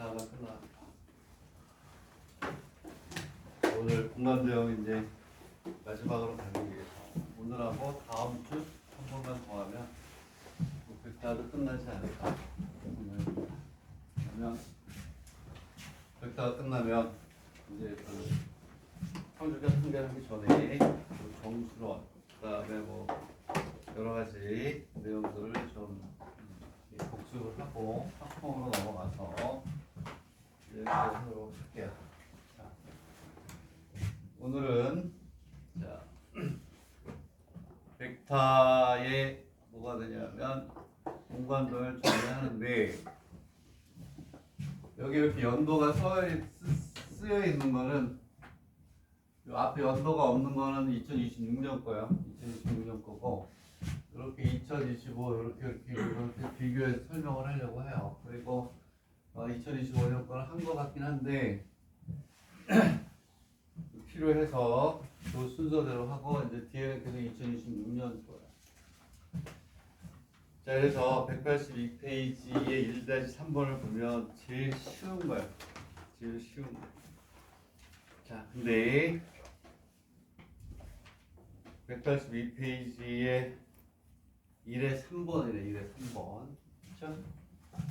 벡터가 끝났다. 오늘 공간 대응 이제 마지막으로 가기 위해서 오늘하고 다음 주 한 번만 더 하면 벡터도 끝나지 않을까. 그러면 벡터가 끝나면 이제 그 평준값 통계하기 전에 그 정수론 그다음에 뭐 여러 가지 내용들을 좀 복습을 하고 학봉으로 넘어가서 이렇게 하도록 할게요. 자, 오늘은 자 벡터에 뭐가 되냐면 공간도를 정의하는데 여기 이렇게 연도가 쓰여 있는 거는 요 앞에 연도가 없는 거는 2026년 거예요. 2026년 거고 이렇게 2025 이렇게 비교해서 설명을 하려고 해요. 그리고 2025년 거는 한 거 같긴 한데 필요해서 그 순서대로 하고 이제 뒤에는 계속 2026년 거예요. 자, 그래서 182페이지의 1-3번을 보면 제일 쉬운 거예요. 제일 쉬운 거. 자, 근데 182페이지에 1-3번이네. 1-3번. 그렇죠?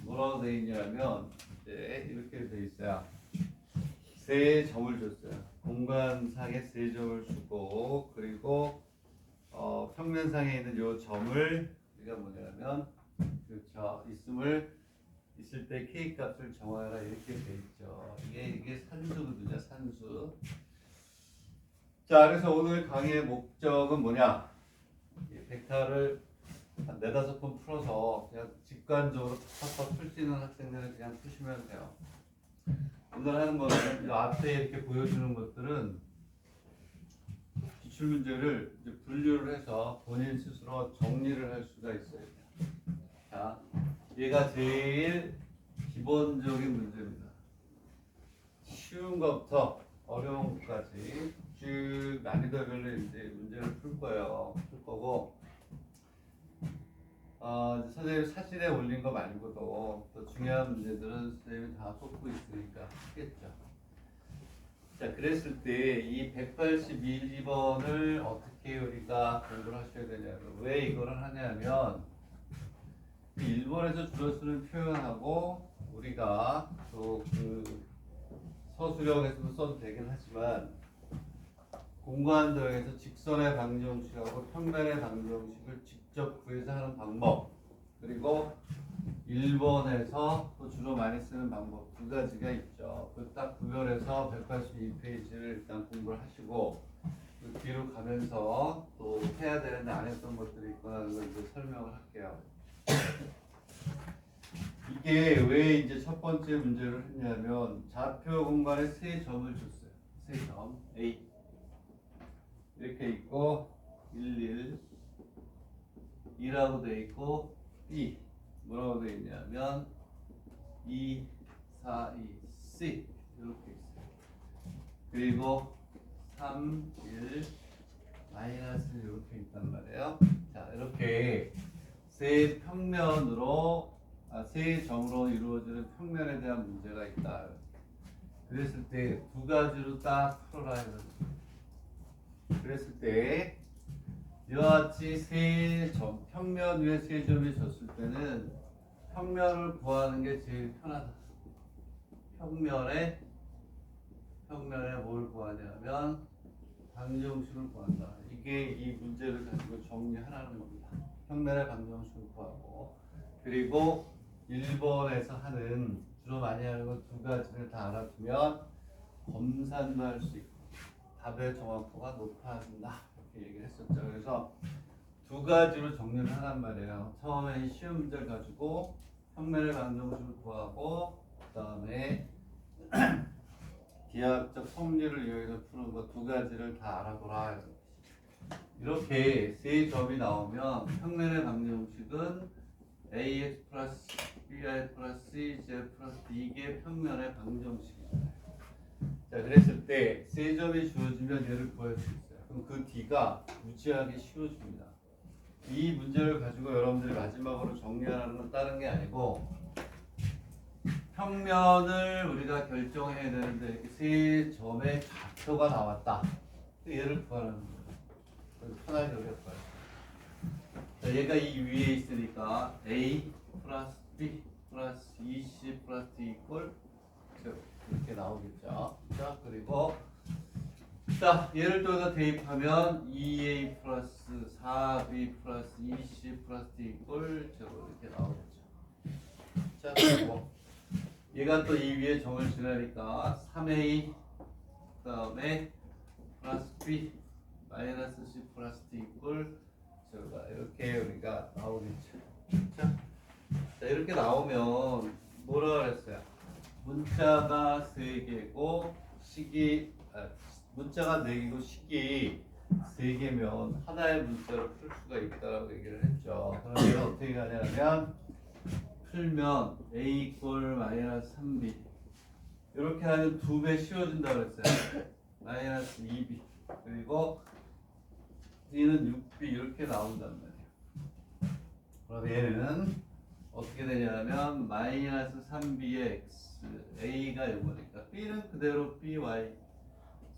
뭐라고 되어 있냐면 이제 이렇게 되어 있어요. 세 점을 줬어요. 공간상에 세 점을 주고 그리고 평면상에 있는 이 점을 우리가 뭐냐면 그렇죠. 있을 때 K 값을 정하라 이렇게 돼 있죠. 이게 산수거든요. 산수. 자, 그래서 오늘 강의의 목적은 뭐냐? 이 벡터를 한 4-5번 풀어서 그냥 직관적으로 팍팍 풀 수 있는 학생들은 그냥 푸시면 돼요. 오늘 하는 거는 이 앞에 이렇게 보여주는 것들은 기출문제를 이제 분류를 해서 본인 스스로 정리를 할 수가 있어요. 자, 얘가 제일 기본적인 문제입니다. 쉬운 것부터 어려운 것까지 쭉 난이도별로 이제 문제를 풀 거예요. 풀 거고, 선생님 사진에 올린 거 말고도 또 중요한 문제들은 선생님이 다 뽑고 있으니까 하겠죠. 자, 그랬을 때 이 182번을 어떻게 우리가 공부를 하셔야 되냐면 왜 이거를 하냐면 일본에서 주로 쓰는 표현하고 우리가 또 그 서술형에서도 써도 되긴 하지만 공간도형에서 직선의 방정식하고 평면의 방정식을 직접 구해서 하는 방법 그리고 일본에서 또 주로 많이 쓰는 방법 두 가지가 있죠. 그 딱 구별해서 182페이지를 일단 공부를 하시고 그 뒤로 가면서 또 해야 되는데 안 했던 것들이 있거나 그걸 이제 설명을 할게요. 이게 왜 이제 첫 번째 문제를 했냐면 좌표 공간에 세 점을 줬어요. 세 점 A 이렇게 있고 11 2라고 돼 있고 B 뭐라고 돼 있냐면 2, 4, 2, C 이렇게 있어요. 그리고 3, 1, 마이너스 이렇게 있단 말이에요. 자, 이렇게 세 점으로 이루어지는 평면에 대한 문제가 있다. 그랬을 때 두 가지로 딱 풀어라 이거죠. 그랬을 때 이와 같이 세 점, 평면 위에 세 점이 졌을 때는 평면을 구하는 게 제일 편하다. 평면에 뭘 구하냐면 방정식을 구한다. 이게 이 문제를 가지고 정리하라는 겁니다. 평면의 방정식을 구하고 그리고 일본에서 하는 주로 많이 하는 건 두 가지를 다 알아두면 검산도 할 수 있고 답의 정확도가 높아진다 이렇게 얘기를 했었죠. 그래서 두 가지로 정리를 하란 말이에요. 처음에 이 쉬운 문제를 가지고 평면의 방정식을 구하고 그 다음에 기하학적 성리를 이용해서 푸는 거 두 가지를 다 알아보라. 이렇게 세 점이 나오면 평면의 방정식은 ax 플러스 by 플러스 z 플러스 이게 평면의 방정식이잖아요. 자, 그랬을 때 세 점이 주어지면 얘를 구할 수 있어요. 그럼 그 D가 무지하게 쉬워집니다. 이 문제를 가지고 여러분들이 마지막으로 정리하는 건 다른 게 아니고 평면을 우리가 결정해야 되는데 이렇게 세 점의 좌표가 나왔다. 얘를 구하는 거예요. 편하게 그려봐요. 자, 얘가 이 위에 있으니까 A 플러스 B 플러스 20 플러스 D 이꼴 이렇게 나오겠죠. 자, 그리고 자, 얘를 또 여기다 대입하면 2A 플러스 4B 플러스 20 플러스 D 이꼴 이렇게 나오겠죠. 자, 그리고 얘가 또 이 위에 점을 지나니까 3A 그 다음에 플러스 B 마이너스 C 플러스 D 이꼴 이렇게 우리가 나오겠죠. 자, 이렇게 나오면 뭐라 그랬어요? 문자가 3개고 식이 문자가 4개고 식이 3개면 하나의 문자로 풀 수가 있다라고 얘기를 했죠. 그럼 얘가 어떻게 가냐면 풀면 a 이꼴 마이너스 3b 이렇게 하면 2배 씌워진다고 그랬어요. 마이너스 2b 그리고 D는 6b 이렇게 나온단 말이에요. 그럼 얘는 어떻게 되냐면 마이너스 3b의 x a가 이거니까 b는 그대로 by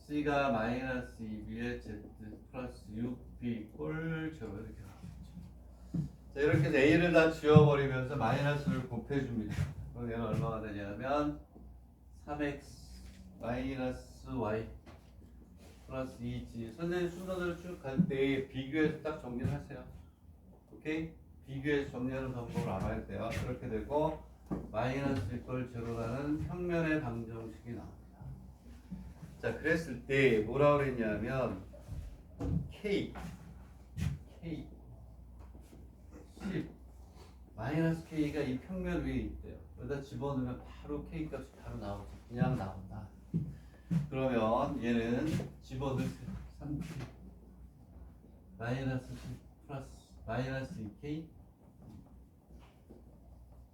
c가 마이너스 2b의 z 플러스 6b 꼴 제로 이렇게 나오겠죠. 자, 이렇게 해서 a를 다 지워버리면서 마이너스를 곱해줍니다. 그럼 얘는 얼마가 되냐면 3x 마이너스 y 플러스 2g. 선생님 순서대로 쭉 갈 때 비교해서 딱 정리를 하세요. 오케이? 비교해서 정리하는 방법을 알아야 돼요. 이렇게 되고 마이너스 이꼴 제로라는 평면의 방정식이 나옵니다. 자, 그랬을 때 뭐라고 그랬냐면 k 10 마이너스 k가 이 평면 위에 있대요. 여기다 집어넣으면 바로 k 값이 바로 나오죠. 그냥 나온다. 그러면 얘는 집어넣으세요. 3k 마이너스 10 플러스 마이너스 2k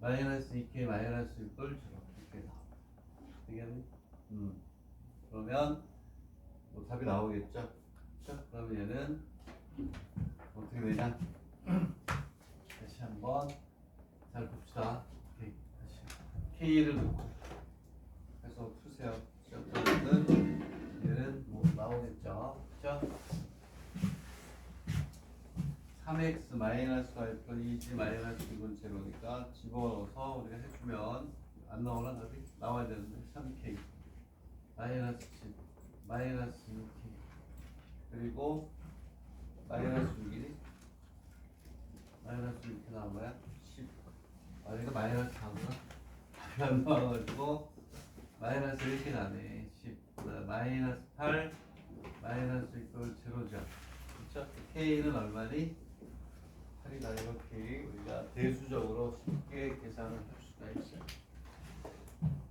마이너스 2k 마이너스 6을 이렇게 나와. 되겠니? 그러면 뭐 답이 나오겠죠? 그렇죠? 그러면 얘는 어떻게 되냐? 다시 한번 잘 봅시다. 오케이. 다시 k를 놓고 해서 푸세요. 얘는 뭐 나오겠죠? 그렇죠? 3x 마이너스 y 플러스 2g 마이너스 6은 제로니까 집어넣어서 우리가 해주면 안 나오나 답이? 나와야 되는데 3k 마이너스 10 마이너스 6k 그리고 마이너스 6이니 마이너스 6이 나온 거야? 10 이거 마이너스 4구나 답이 안 나와가지고 마이너스 이렇게 나네 10 마이너스 8 마이너스 이꼴 제로죠. 그렇죠? k는 얼마니? 8이다. 이렇게 우리가 대수적으로 쉽게 계산을 할 수가 있어요.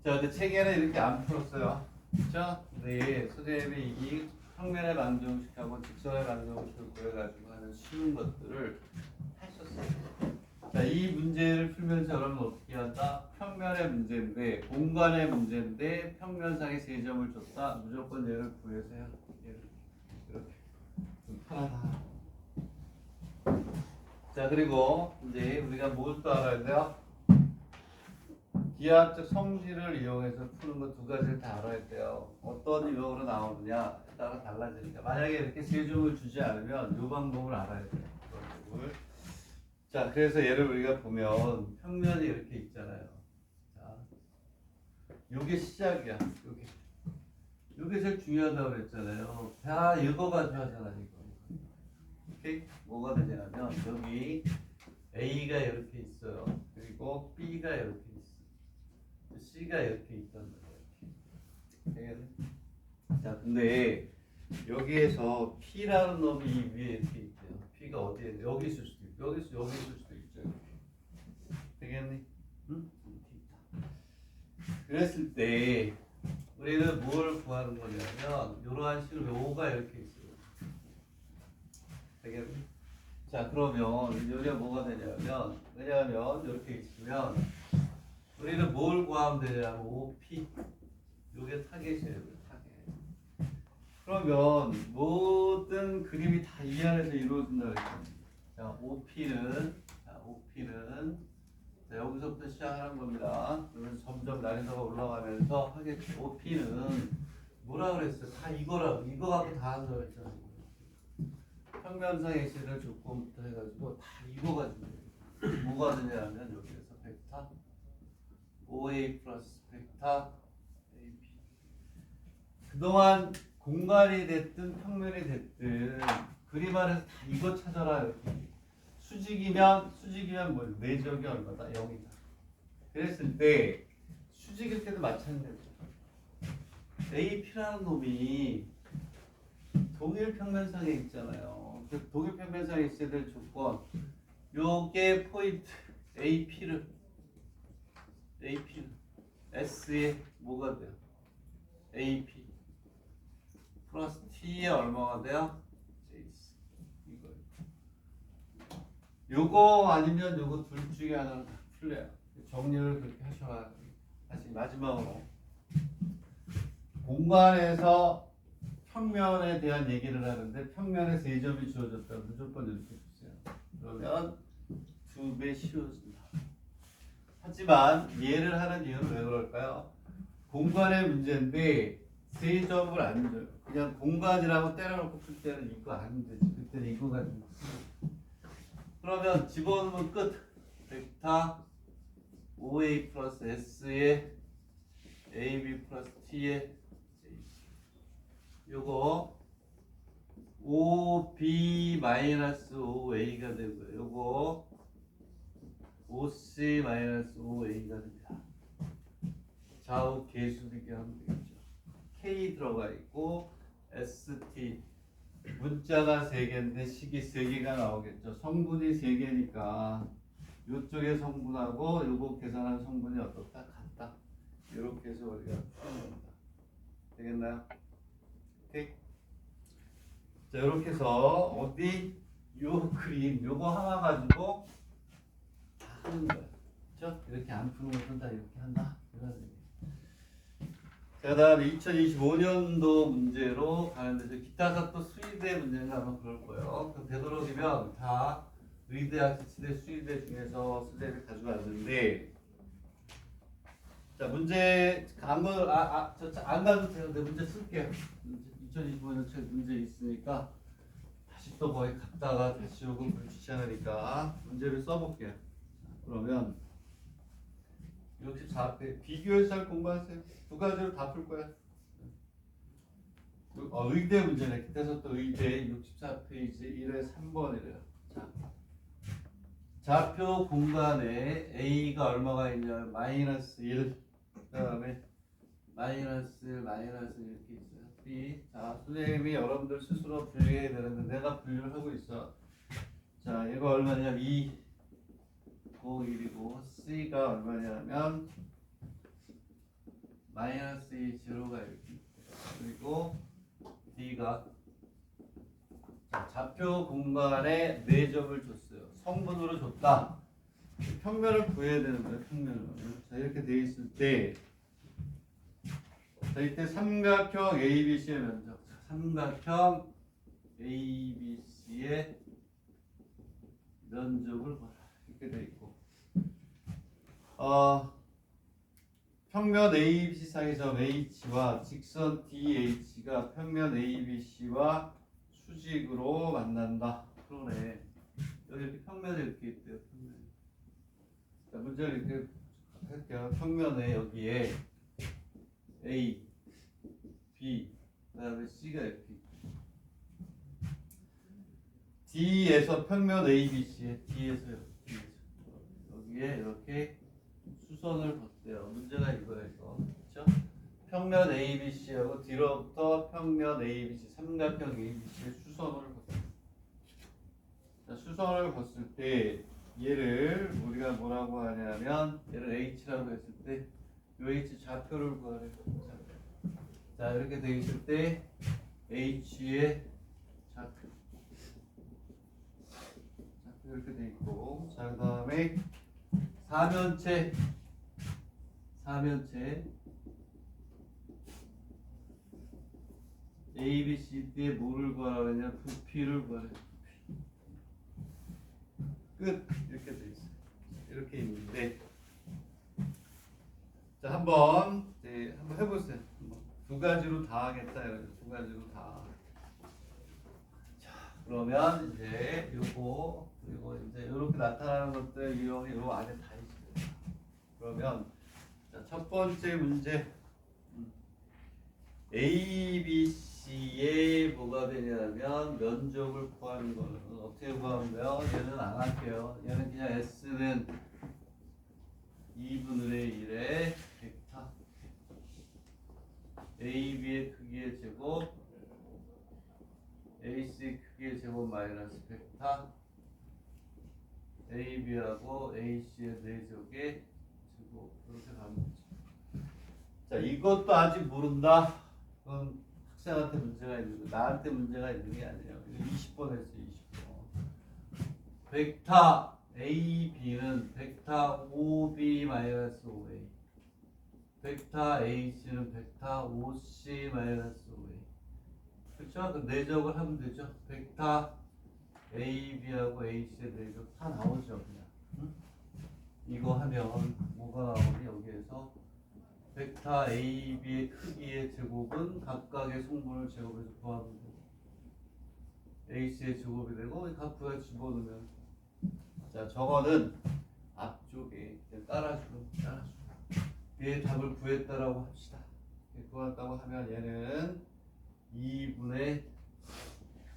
자, 근데 책에는 이렇게 안 풀었어요. 그렇죠? 근데 선생님이 이 평면의 방정식하고 직선의 방정식을 구해가지고 하는 쉬운 것들을 하셨어요. 자, 이 문제를 풀면서 여러분 어떻게 한다? 평면의 문제인데 공간의 문제인데 평면상의 세 점을 줬다. 무조건 얘를 구해서 해야 얘를 이렇게 좀 편하다. 자, 그리고 이제 우리가 뭘 또 알아야 돼요? 기하학적 성질을 이용해서 푸는 거 2가지를 다 알아야 돼요. 어떤 유형으로 나오느냐에 따라 달라지니까. 만약에 이렇게 세 점을 주지 않으면 이 방법을 알아야 돼요. 자, 그래서 얘를 우리가 보면 평면이 이렇게 있잖아요. 자, 요게 시작이야. 요게 제일 중요하다고 그랬잖아요. 다 이거가 중요하잖아, 이거. 오케이? 뭐가 되냐면 여기 A가 이렇게 있어요. 그리고 B가 이렇게 있어. C가 이렇게 있단 말이야. 이렇게. 자, 근데 여기에서 P라는 놈이 이 위에 이렇게 있대요. P가 어디에? 여기 있을 수도 있고, 여기 있을 수도 있죠. 이렇게. 되겠니? 응? 이렇게 있다. 그랬을 때 우리는 뭘 구하는 거냐면 이러한 식으로 O가 이렇게 있어요. 되겠니? 자, 그러면 여기가 뭐가 되냐면 왜냐하면 이렇게 있으면 우리는 뭘 구하면 되냐면 OP 요게 타겟이에요. 타겟. 그러면 모든 그림이 다 이 안에서 이루어진다고 했습니다. 자, OP는 자, 여기서부터 시작하는 겁니다. 그러면 점점 난이도가 올라가면서 하겠죠. P는 뭐라 그랬어요? 다 이거라고. 이거 갖고 다 한다고 했잖아요. 평면상의 시를 조건부터 해가지고 다 이거 가지고 뭐가 되냐면 여기에서 벡터 OA 플러스 벡터 AB. 그동안 공간이 됐든 평면이 됐든 그림 안에서 다 이거 찾아라. 이렇게. 수직이면 뭐 내적이 얼마다? 0이다. 그랬을 때 수직일 때도 마찬가지죠. AP라는 놈이 동일 평면상에 있잖아요. 그 동일 평면상에 있어야 될 조건 요게 포인트 AP를 S에 뭐가 돼요? AP 플러스 T에 얼마가 돼요? JC. 이거 요거 아니면 요거 둘 중에 하나는 다 풀려요. 정리를 그렇게 하셔야. 다시 마지막으로 공간에서 평면에 대한 얘기를 하는데 평면에 세 점이 주어졌다. 무조건 이렇게 주세요. 그러면 2배 쉬워진다. 하지만 얘를 하는 이유는 왜 그럴까요? 공간의 문제인데 세 점을 안 줘요. 그냥 공간이라고 때려놓고 풀 때는 이거 안 되지. 그때는 이거 가지고. 그러면 집어넣으면 끝. 벡터 OA 플러스 S에 AB 플러스 T에 요거 OB 마이너스 OA가 되고요. 요거 OC 마이너스 OA가 됩니다. 좌우 계수비교 하면 되겠죠. K 들어가 있고 ST 문자가 3개인데 식이 3개가 나오겠죠. 성분이 3개니까 요쪽의 성분하고 요거 계산한 성분이 어떻다? 같다. 이렇게 해서 우리가 푸는 겁니다. 되겠나요? 오케이. 자, 이렇게 해서 어디 요 그림 요거 하나 가지고 다 하는 거야. 그렇죠? 이렇게 안 푸는 것은 다 이렇게 한다. 이런 얘기. 자, 다음에 2025년도 문제로 가는데 기타사 또 수의대 문제가 아마 그럴 거예요. 그럼 되도록이면 다 의대, 지치대, 수의대 중에서 수제를 가져왔는데 자, 문제 안 가도 되는데 문제 쓸게요. 2025년 책 문제 있으니까 다시 또 거기 갔다가 다시 오고 그렇지 않으니까 문제를 써볼게요. 그러면 64페이지 비교해서 잘 공부하세요. 두 가지로 다 풀 거야. 의대 문제네. 그때서 또 의대 64페이지 1에 3번이래요. 자, 좌표 공간에 A가 얼마가 있냐? 마이너스 1. 그 다음에 마이너스 이렇게 있어요. B. 자, 선생님이 여러분들 스스로 분류해야 되는데 내가 분류를 하고 있어. 자, 얘가 얼마냐? 2, 9, 1이고 C가 얼마냐면 마이너스 2, 제로가 이렇게 있어요. 그리고 D가 자, 좌표 공간에 4점을 줬어요. 성분으로 줬다. 평면을 구해야 되는 거예요. 평면을. 자, 이렇게 돼 있을 때 자, 이때 삼각형 ABC의 면적. 삼각형 ABC의 면적을 봐라. 이렇게 돼 있고. 평면 ABC 사이점 H와 직선 DH가 평면 ABC와 수직으로 만난다. 그러네. 여기 이렇게 평면에 이렇게 있대요. 평면. 자, 문제를 이렇게 할게요. 평면에 여기에 A, B, 그다음에 C가 이렇게 있고. D에서 평면 ABC에 D에서 여기에 이렇게 수선을 걷대요. 문제가 이거예요. 그렇죠? 평면 ABC하고 뒤로부터 평면 ABC, 삼각형 ABC의 수선을 걷대요. 자, 수선을 걷을 때 얘를 우리가 뭐라고 하냐면 얘를 H라고 했을 때 요 H 좌표를 구하래요. 자, 이렇게 돼 있을 때 H의 좌표 이렇게 돼 있고, 자, 그 다음에 사면체 A, B, C, D에 뭐를 구하라고 했냐? 부피를 구하래요. 끝. 이렇게 돼 있어요. 이렇게 있는데 자 한번 해보세요. 두 가지로 다 하겠다 이러죠. 두 가지로 다. 자 그러면 이제 요거 그리고 이제 이렇게 나타나는 것들 유형이 요 안에 다 있어요. 그러면 자, 첫 번째 문제 A, B, C에 뭐가 되냐면 면적을 구하는 거는 어떻게 구하면 얘는 안 할게요. 얘는 그냥 S는 2분의 1의 벡터 A, B의 크기의 제곱 AC 크기의 제곱 마이너스 벡터 A, B하고 AC의 4제곱의 제곱 이렇게 가면 되죠. 자 이것도 아직 모른다. 그건 학생한테 문제가 있는 거, 나한테 문제가 있는 게 아니에요. 이거 20번 했어요, 20번. 벡터 A, B는 벡터 OB-5A. 벡터 AC는 벡터 OC-5A. 그렇죠? 그 내적을 하면 되죠. 벡터 A, B하고 AC의 내적 다 나오죠, 그냥. 응? 이거 하면 뭐가 나오니 여기에서? 벡터 A, B의 크기의 제곱은 각각의 성분을 제곱해서 구하면 되고 AC의 제곱이 되고 각부에 집어넣으면 자 저거는 앞쪽에 깔아주고 얘의 답을 구했다라고 합시다. 구했다고 하면 얘는 2분의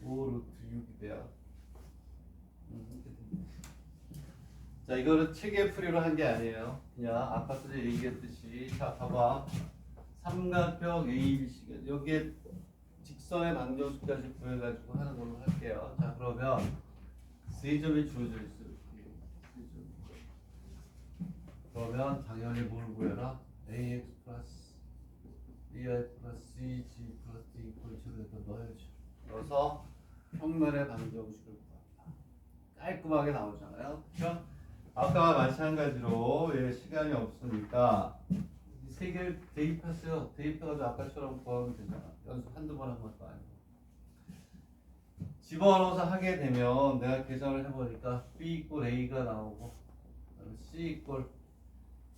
5 루트 6이 돼요. 자 이거는 책에 풀이로 한 게 아니에요. 그냥 아까 전에 얘기했듯이 자 봐봐 삼각형 ABC가 여기에 직선의 방정식까지 구해가지고 하는 걸로 할게요. 자 그러면 세 점이 주어져 있어요. 그러면 당연히 뭘 구해라? AX 플러스 BI 플러스 CG 플러스 D 이퀄 0에다 넣어야죠. 넣어서 평면의 방정식을 구합니다. 깔끔하게 나오잖아요. 그렇죠? 아까와 마찬가지로 얘 시간이 없으니까 세 개를 대입했어요. 대입해가지고 아까처럼 구하면 되잖아. 연습 한두 번 한 것도 아니고. 집어넣어서 하게 되면 내가 계산을 해보니까 B 이꼴 A가 나오고 C 이꼴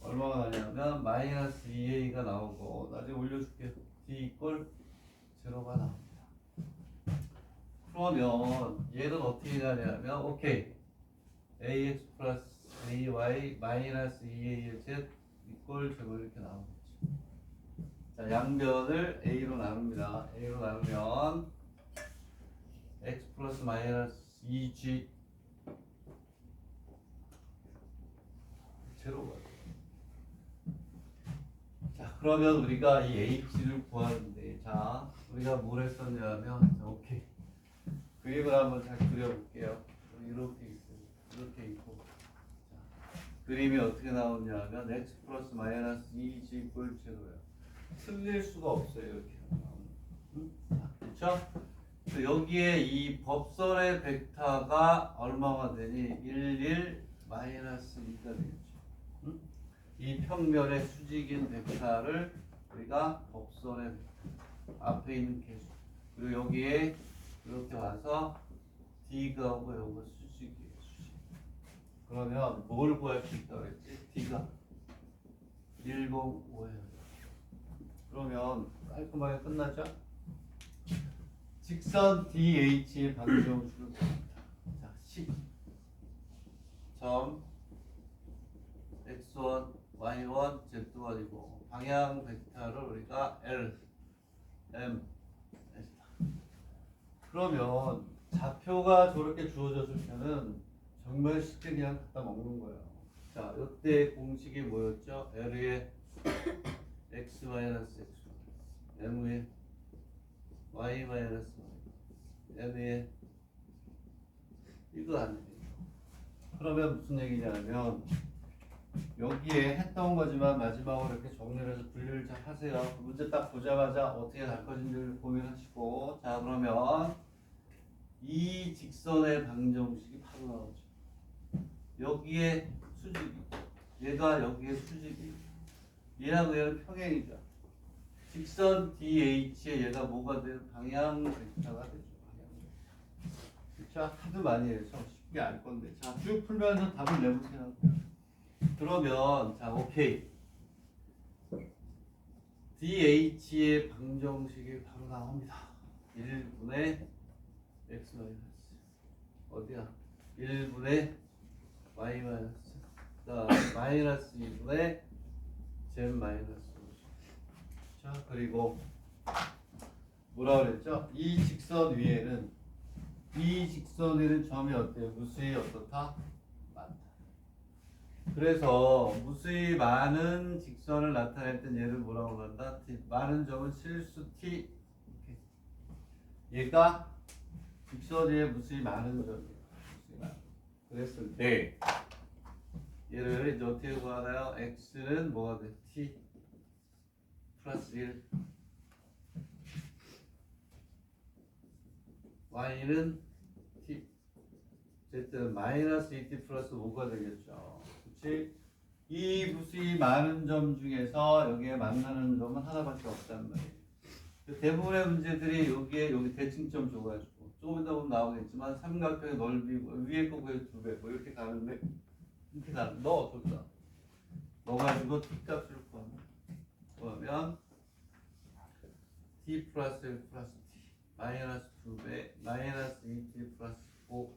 얼마가 나냐면 마이너스 2A가 나오고 나중에 올려줄게. D 이꼴 0가 나옵니다. 그러면 얘는 어떻게 가냐면 오케이 AX 플러스 AY 마이너스 2A의 Z 이꼴 제곱 이렇게 나오겠죠. 자 양변을 A로 나눕니다. A로 나누면 X 플러스 마이너스 2G 제로가 자 그러면 우리가 이 H를 구하는데 자 우리가 뭘 했었냐면 자, 오케이 그림을 한번 잘 그려볼게요. 이렇게 있어요. 이렇게 있고 자, 그림이 어떻게 나오냐면 X 플러스 마이너스 2G 이꼴 제로예요. 틀릴 수가 없어요. 이렇게 그렇죠? 여기에 이 법선의 벡터가 얼마가 되니? 1, 마이너스 2가 되겠죠. 응? 이 평면의 수직인 벡터를 우리가 법선의 벡터, 앞에 있는 개수 그리고 여기에 이렇게 와서 D가 오고 여기 수직이에요. 수직. 그러면 뭘 구할 수 있다고 했지? D가 105예요. 그러면 깔끔하게 끝났죠? 직선 DH의 방정식을 구합니다. 자, 10 점 x1, y1, z1이고 방향 벡터를 우리가 L, M, 그러면 좌표가 저렇게 주어졌을 때는 정말 쉽게 그냥 갖다 먹는 거예요. 자, 이때 공식이 뭐였죠? L의 x 마이너스 x, M의 y 마이너스 M의 이거 아니에요. 그러면 무슨 얘기냐면 여기에 했던 거지만 마지막으로 이렇게 정리를 해서 분류를 잘 하세요. 문제 딱 보자마자 어떻게 갈 것인지를 고민하시고 자 그러면 이 직선의 방정식이 바로 나오죠. 여기에 수직이 얘가 여기에 수직이 얘하고 얘는 평행이죠. 직선 DH에 얘가 뭐가 돼요? 방향 벡터가 되죠. 방향 벡터. 그렇죠? 하도 많이 해서 쉽게 알 건데 자 쭉 풀면서 답을 내보세요. 그러면 자 오케이. DH의 방정식이 바로 나옵니다. 1분의 x 마이너스 어디야? 1분의 y 마이너스 마이너스 2분의 z 마이너스 50. 자 그리고 뭐라 그랬죠? 이 직선 위에는 점이 어때요? 무수히 어떻다? 많다. 그래서 무수히 많은 직선을 나타낼 땐 얘를 뭐라고 한다? 많은 점은 실수 t. 얘가 직선 위에 무수히 많은 점이에요. 무수히 많은. 그랬을 때 얘를 이제 어떻게 구하나요? x는 뭐가 돼? t 플러스 1. y는 t. 어쨌든 마이너스 2t 플러스 5가 되겠죠. 그치? 이 무수히 많은 점 중에서 여기에 만나는 점은 하나밖에 없단 말이에요. 대부분의 문제들이 여기 대칭점 줘가지고 조금 이따 보면 나오겠지만 삼각형의 넓이 위에 거 구해서 2배 뭐 이렇게 가는데 이렇게 가는 너 어떨까? 넣어가지고 t 값을 구하면 t 플러스 1 플러스 t 마이너스 2배 마이너스 2t 플러스 5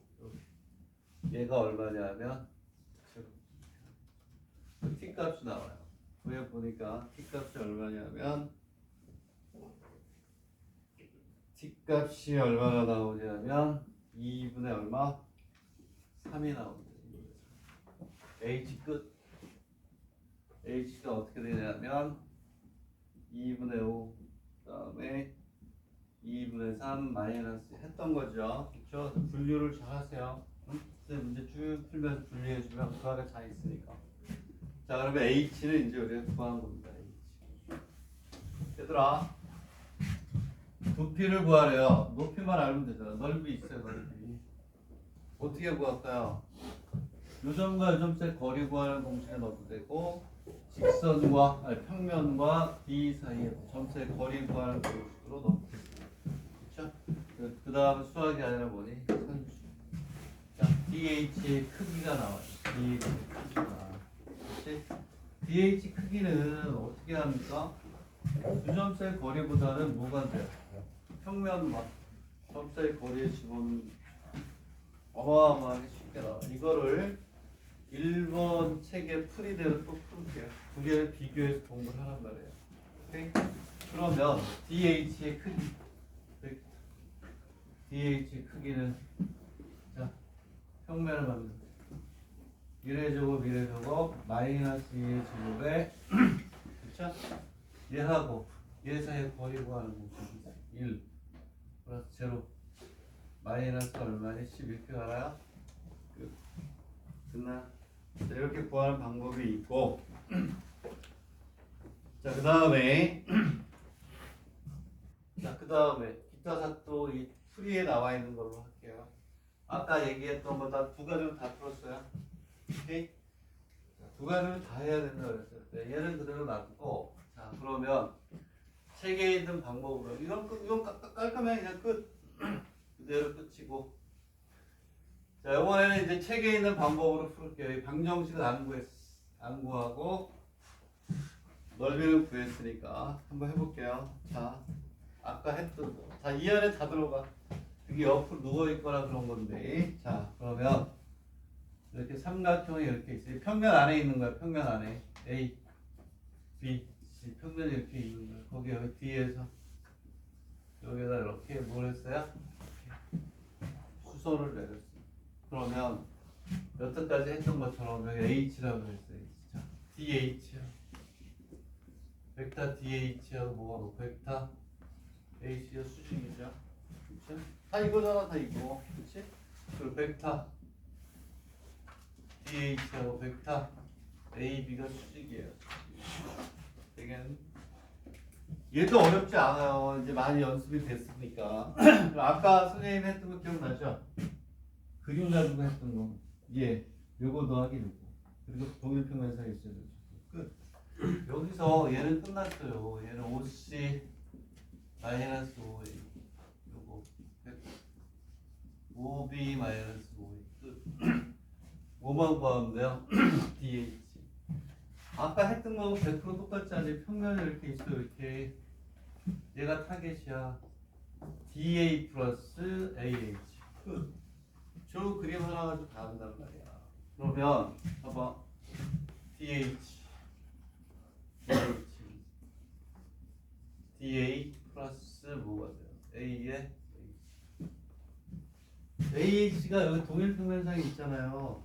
얘가 얼마냐면 t 값이 나와요. 위에 보니까 t 값이 얼마냐면 t 값이 얼마나 나오냐면 2분의 얼마? 3이 나옵니다. h 끝. h가 어떻게 되냐면 2분의 5 그다음에 2분의 3 마이너스 했던 거죠. 그렇죠? 분류를 잘 하세요. 문제 쭉 풀면서 분류해주면 그 안에 다 있으니까. 자 그러면 h는 이제 우리가 구하는 겁니다. h. 얘들아 부피를 구하래요. 높이만 알면 되잖아. 넓이 있어요. 넓이. 어떻게 구할까요? 요점과 요점 사이 거리 구하는 공식에 넣어도 되고 평면과 D 사이에 점 사이 거리 구하는 공식으로 넣어도 되고 그렇죠? 그 다음 수학이 아니라 뭐니? 산수. 자, DH의 크기가 나와요. DH 크기가. 그렇지? DH 크기는 어떻게 합니까? 두 점 사이 거리보다는 뭐가 돼요? 평면과 점 사이 거리의 집어는 어마어마하게 쉽게 나와. 이거를 1번 책의 풀이대로 또 풀게요. 두 개를 비교해서 공부를 하란 말이에요. 오케이? 그러면 DH의 크기 DH 크기는 자 평면을 만든 1의 제곱 1의 제곱 마이너스 2의 제곱에 그쵸? 얘하고 얘 사이에 거리 구하는 공식이 1 플러스 제로 마이너스 얼마니? 10 이렇게 알아요? 끝나? 자, 이렇게 구하는 방법이 있고 자 그 다음에 기타 사또 이 풀이에 나와 있는 걸로 할게요. 아까 얘기했던 거 다 두 가지로 다 풀었어요. 오케이? 자, 두 가지를 다 해야 된다 그랬어요. 네, 얘는 그대로 놔두고 자 그러면 책에 있는 방법으로 이건 깔끔하게 그냥 끝 그대로 끝이고 자 이번에는 이제 책에 있는 방법으로 풀게요. 이 방정식은 안 구하고 넓이를 구했으니까 한번 해볼게요. 자 아까 했던 거. 자 이 안에 다 들어가. 이게 옆으로 누워있거나 그런 건데 자 그러면 이렇게 삼각형이 이렇게 있어요. 평면 안에 있는 거야. 평면 안에 A, B, C 평면이 이렇게 있는 거야. 거기 여기 뒤에서 여기다 이렇게 뭘 했어요? 수소를 내렸어요. 그러면 여태까지 했던 것처럼 여기 H라고 했어요. 자, DH 벡터 DH하고 뭐가 뭐 벡터 H가 수직이죠. 그렇죠? 다 이거잖아, 다 이거. 그렇지? 그리고 벡터 DH하고 벡터 AB가 수직이에요. 되게는 얘도 어렵지 않아요. 이제 많이 연습이 됐으니까. 아까 선생님이 했던 거 기억나죠? 그림 가지고 했던 거. 예, 요거 더하기 요거. 그리고 동일평면 사이 있어야 되죠. 끝. 여기서 얘는 끝났어요. 얘는 5C 마이너스 5A. 요거 5B 마이너스 5A. 끝. 5만 구하면 돼요. DH. 아까 했던 거하고 100% 똑같지 않니? 평면이 이렇게 있어 이렇게. 얘가 타겟이야. DA 플러스 AH. 저 그림 하나 가지고 다 한단 말이야. 그러면 봐봐. DH DA 플러스 뭐가 돼요? A에 AH가 여기 동일 평면상이 있잖아요.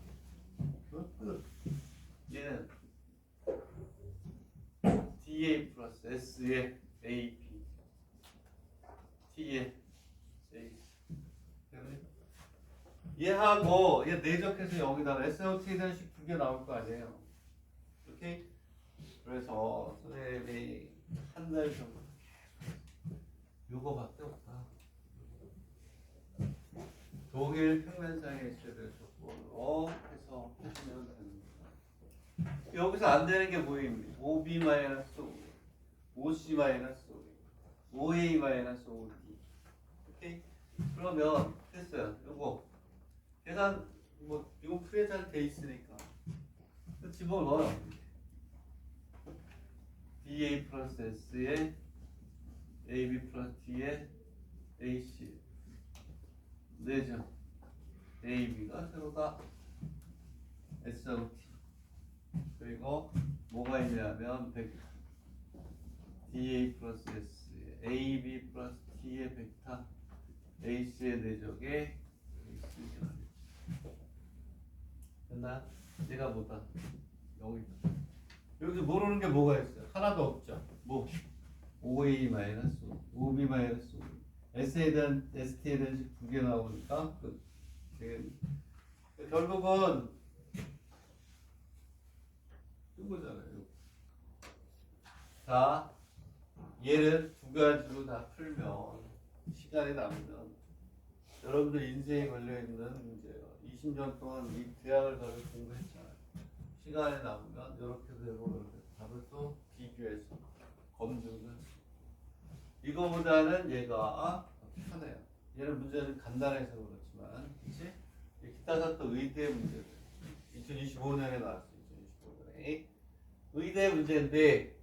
얘는 DA 플러스 S에 AP T에 A. 얘하고 얘 내적해서 여기다가 SOT에 대한 식 두 개 나올 거 아니에요. 오케이? 그래서 선생님이 한 달 정도 요거밖에 없다. 동일 평면상의 식을 조건으로 해서 하시면 됩니다. 여기서 안 되는 게 보입니다. OB-5, OC-5, OA-5D. 오케이? 그러면 됐어요. 요거 계산 뭐 이거 풀이 잘 돼 있으니까 집어넣어요. DA 플러스 S에 AB 플러스 D에 AC 네죠. AB가 세로다 SOT 그리고 뭐가 있냐면 벡터 DA 플러스 S에 AB 플러스 D의 벡터 AC의 내적에 AC가 됐나? 얘가 뭐다? 여기다. 여기서 모르는 게 뭐가 있어요? 하나도 없죠. 뭐? OA 마이너스 OB 마이너스 S에 대한 ST에 대한 식 두 개 나오니까 결국은 이거잖아요. 자, 얘를 두 가지로 다 풀면 시간이 남으면 여러분들 인생에 걸려있는 문제예요. 20년 동안 이 대학을 가서 공부했잖아요. 시간이 남으면 이렇게 되고 답을 또 비교해서 검증을 이거보다는 얘가 편해요. 얘는 문제는 간단해서 그렇지만 그치? 기타 또 의대 문제들 2025년에 나왔어요. 2025년에 의대 문제인데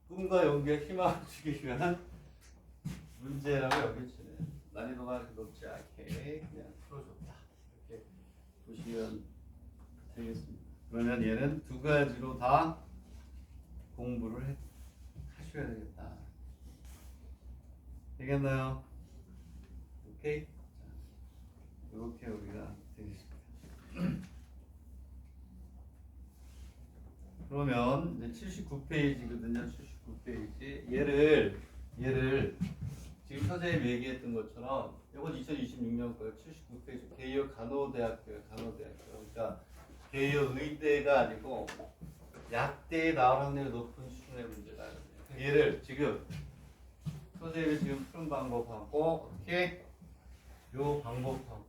꿈과 연기에 희망을 주기 위한 문제라고 여기지네. 난이도가 그렇게 높지 않게 그냥 풀어줬다. 이렇게 보시면 되겠습니다. 그러면 얘는 두 가지로 다 공부를 하셔야 되겠다. 되겠나요? 오케이? 자, 이렇게 우리가 되겠습니다. 그러면 이제 79페이지거든요. 79페이지. 얘를 지금 선생님이 얘기했던 것처럼 이건 2026년 거예요. 79페이지. 개요 간호대학교예요. 간호대학교. 그러니까 개요 의대가 아니고 약대에 나올 확률이 높은 수준의 문제가 아니에요. 얘를 지금 선생님이 지금 푸는 방법하고 어떻게 요 방법하고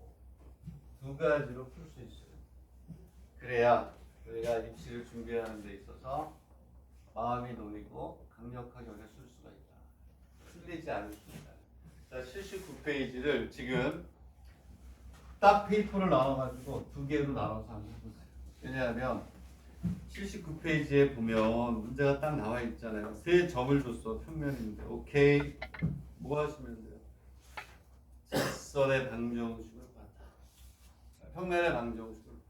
두 가지로 풀 수 있어요. 그래야 우리가 입시를 준비하는 데 있어서 마음이 놓이고 강력하게 우리가 쓸 수가 있다. 틀리지 않을 수 있다. 자, 79페이지를 지금 딱 페이퍼를 나눠가지고 두 개로 나눠서 한번 해보세요. 왜냐하면 79페이지에 보면 문제가 딱 나와 있잖아요. 세 점을 줬어. 평면인데. 오케이. 뭐 하시면 돼요? 직선의 방정식을 봤다. 평면의 방정식을 봤다.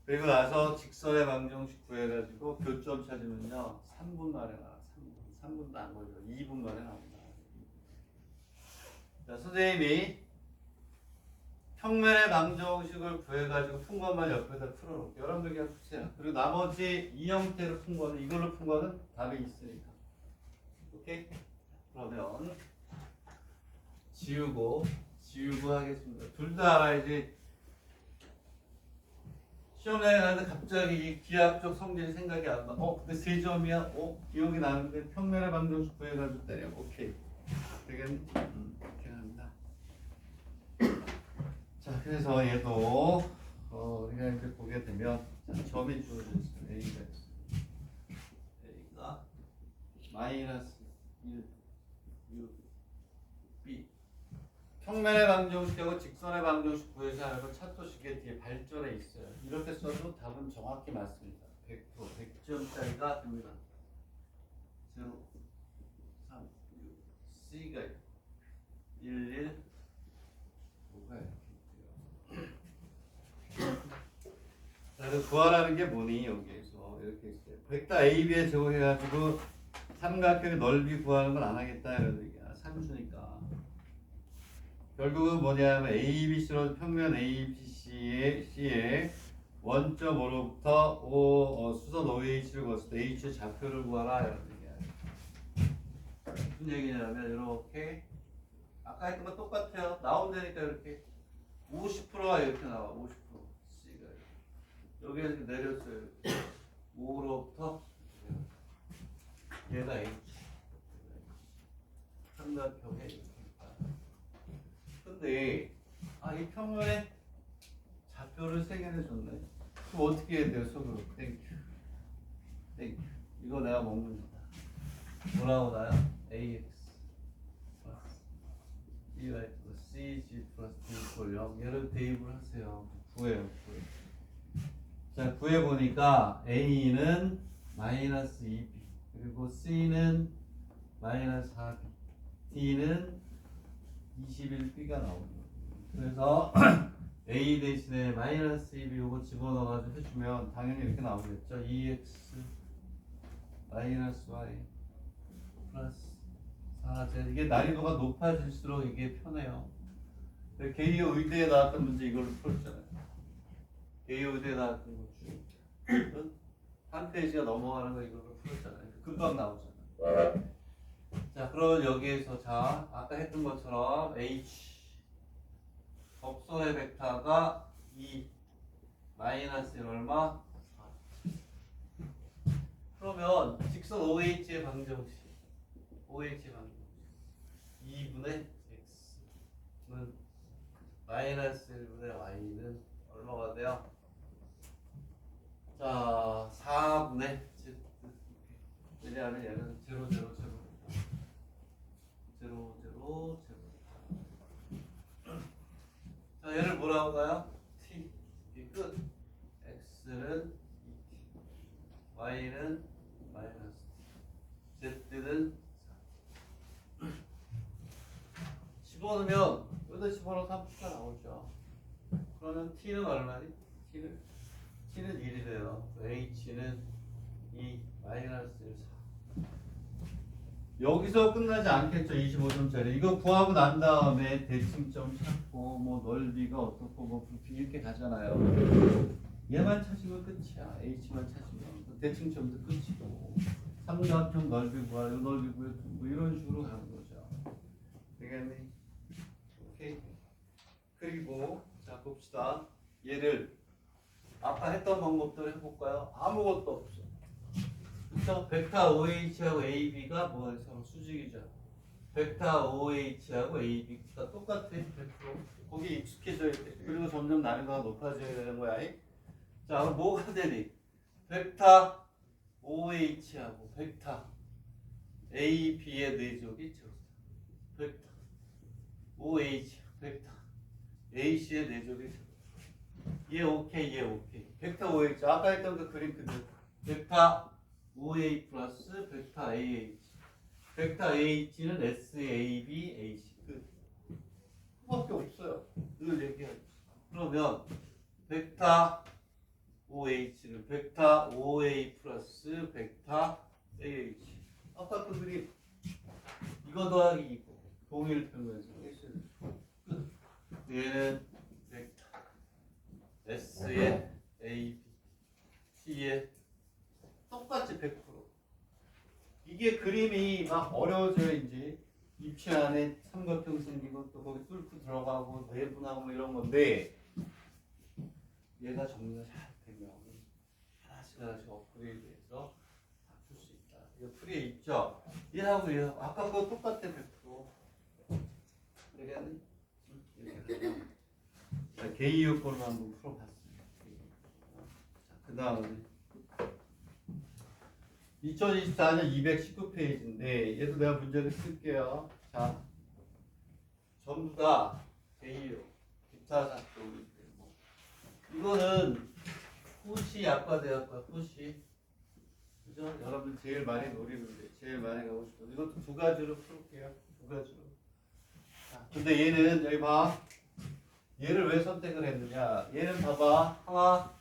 그리고 나서 직선의 방정식 구해가지고 교점 찾으면요. 3분 만에 나와. 3분도 안 걸려. 2분 만에 나온다. 자, 선생님이 평면의 방정식을 구해가지고 푼 것만 옆에다 풀어놓을게요. 여러분들 그냥 푸세요. 그리고 나머지 이 형태로 푼 거는 이걸로 푼 거는 답이 있으니까. 오케이? 그러면 지우고 하겠습니다. 둘 다 알아야지. 시험장에 가는데 갑자기 이 기하학적 성질이 생각이 안 나. 근데 세 점이야? 기억이 나는데 평면의 방정식 구해가지고 때려. 오케이. 되겠니? 이렇게 합니다. 자, 그래서 얘도 우리가 이렇게 보게 되면 자, 점이 주어져 있어요. A가 있어요. A가 마이너스 1, 6, B 평면의 방정식하고 직선의 방정식 구해서 알고 차트식의 뒤에 발전에 있어요. 이렇게 써도 답은 정확히 맞습니다. 100%, 100점짜리가 됩니다. 0, 3, 6, C가 1, 1, 5가 이렇게 있고요. 자, 그래서 구하라는 게 뭐니? 여기에서 이렇게 있어요. 벡터 A, B에 적용해가지고 삼각형의 넓이 구하는 건 안 하겠다 이런 얘기야. 산수니까. 결국은 뭐냐면 ABC로 평면 ABC의 원점 O로부터 수선 OH를 거슬 때 H의 좌표를 구하라 이런 얘기야. 무슨 얘기냐면 이렇게 아까 했던 거 똑같아요. 나온다니까 이렇게 50%가 이렇게 나와. 50% C가 여기에 이렇게 내렸어요. 5로부터 얘가 H 삼각형에 이렇게 근데 이 평면에 좌표를 3개나 줬네. 그럼 어떻게 해야 돼요? 속으로 땡큐 이거 내가 먹는 거다. 뭐 나오나요? AX 플러스 BY 플러스 CG 플러스 D 0 얘를 대입을 하세요. 구해요. 자, 구해보니까 A는 마이너스 2B 그리고 C는 마이너스 4B D는 21B가 나오는 거예요. 그래서 A 대신에 마이너스 2B 요거 집어넣어가지고 해주면 당연히 이렇게 나오겠죠. 2X 마이너스 Y 플러스 4Z 이게 난이도가 높아질수록 이게 편해요. 개요 의대에 나왔던 문제 이걸로 풀었잖아요. 개요 의대에 나왔던 거 중에 한 페이지가 넘어가는 거 이걸로 풀었잖아요. 금방 나오잖아요. 자, 그럼 여기에서 자 아까 했던 것처럼 H 접선의 벡터가 2 마이너스 1 얼마? 4. 그러면 직선 OH의 방정식 OH의 방정식 2분의 X는 마이너스 1분의 Y는 얼마가 돼요? 자 4분의 Z 왜냐하면 얘는 0, 0, 0 0, 0, 0 자, 얘를 뭐라고 가요? T. 이 끝. X는 2T. Y는 마이너스 T. Z는 4. 집어넣으면, 여기다 집어넣어서 3T가 나오죠. 그러면 T는 얼마니? T는 1이래요. H는 2, 마이너스 1, 4. 여기서 끝나지 않겠죠. 25점짜리 이거 구하고 난 다음에 대칭점 찾고 뭐 넓이가 어떻고 뭐 부피 이렇게 가잖아요. 얘만 찾으면 끝이야. H만 찾으면 대칭점도 끝이고 삼각형 넓이 구하 넓이 구해 뭐 이런 식으로 가는 거죠. 되겠니? 오케이. 그리고 자 봅시다. 얘를 아까 했던 방법대로 해볼까요? 아무것도 없어. 그쵸? 벡터 OH하고 AB가 뭐가 서로 수직이죠. 벡터 OH하고 AB가 똑같아. 100%. 거기 익숙해져야 돼. 그리고 점점 난이도가 높아져야 되는 거야. 자, 그럼 뭐가 되니? 벡터 OH하고 벡터 AB의 내적이 적다. 벡터 OH, 벡터 AC의 내적이 적다. 얘 오케이, 얘 오케이. 벡터 OH 아까 했던 그 그림 그대로. 벡터 OA 플러스 벡터 AH. 벡터 AH는 SAB, AC 끝. 그밖에 없어요. 늘 얘기하죠. 그러면 벡터 OH는 벡터 OA 플러스 벡터 AH. 아까 그 그림 이거 더하기 이거 동일 평면에서 끝. 얘는 벡터 S의 AB, C의 똑같이 100%. 이게 그림이 막 어려워져야지 입체 안에 삼각형 생기고 또 거기 뚫고 들어가고 내분하고 뭐 이런 건데 얘가 정리가 잘 되면 하나씩 업그레이드해서 다 풀 수 있다. 이거 풀이에 있죠? 얘하고 아까 그거 똑같아 100%. 되겠니? 자, 개이 요건을 한번 풀어봤습니다. 그 다음에 2024년 219페이지인데 얘도 내가 문제를 쓸게요. 자, 전부 다 A요. 기타 작동이 되고. 이거는 후시 약과대학과 후시. 그죠? 여러분 제일 많이 노리는데 제일 많이 가고 싶은 이것도 두 가지로 풀게요. 두 가지로. 자, 근데 얘는 여기 봐. 얘를 왜 선택을 했느냐? 얘는 봐봐. 하나,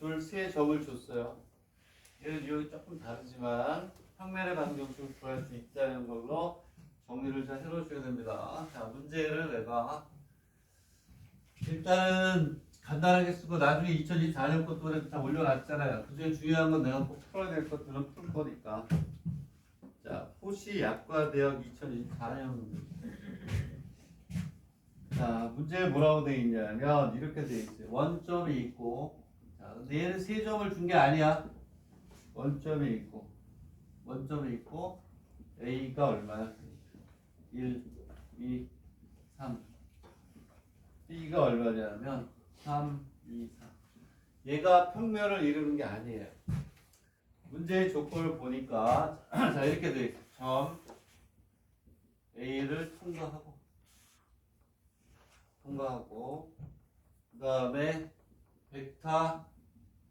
둘, 세 점을 줬어요. 얘는 여기 조금 다르지만 평면의 방정식을 구할 수 있다는 걸로 정리를 잘 해놓으셔야 됩니다. 자, 문제를 내봐. 일단은 간단하게 쓰고 나중에 2024년 것도 다 올려놨잖아요. 그중에 중요한 건 내가 꼭 풀어야 될 것들은 풀 거니까. 자, 호시 약과대학 2024년. 자, 문제에 뭐라고 돼 있냐면 이렇게 돼 있어요. 원점이 있고, 자, 근데 얘는 세 점을 준 게 아니야. 원점이 있고, A가 얼마야? 1, 2, 3. B가 얼마냐면 3, 2, 4. 얘가 평면을 이루는 게 아니에요. 문제의 조건을 보니까 자 이렇게 돼 있어. 점 A를 통과하고 그 다음에 벡터